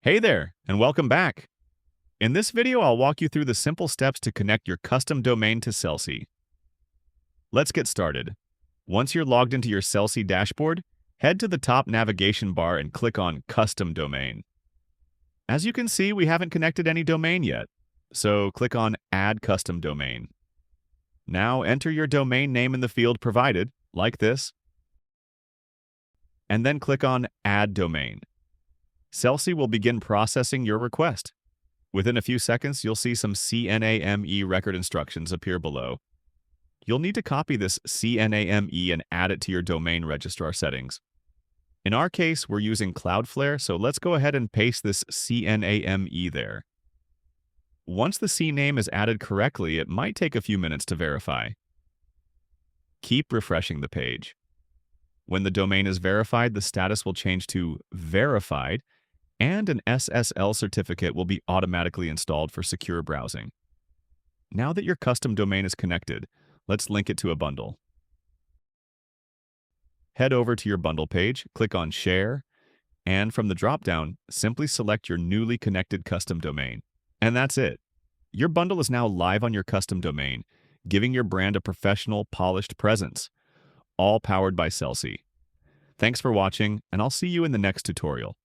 Hey there, and welcome back. In this video, I'll walk you through the simple steps to connect your custom domain to Selsy. Let's get started. Once you're logged into your Selsy dashboard, head to the top navigation bar and click on Custom Domain. As you can see, we haven't connected any domain yet, so click on Add Custom Domain. Now enter your domain name in the field provided, like this, and then click on Add Domain. Selsy will begin processing your request. Within a few seconds, you'll see some CNAME record instructions appear below. You'll need to copy this CNAME and add it to your domain registrar settings. In our case, we're using Cloudflare, so let's go ahead and paste this CNAME there. Once the CNAME is added correctly, it might take a few minutes to verify. Keep refreshing the page. When the domain is verified, the status will change to verified, and an SSL certificate will be automatically installed for secure browsing. Now that your custom domain is connected, let's link it to a bundle. Head over to your bundle page, click on Share, and from the drop-down, simply select your newly connected custom domain. And that's it. Your bundle is now live on your custom domain, giving your brand a professional, polished presence, all powered by Selsy. Thanks for watching, and I'll see you in the next tutorial.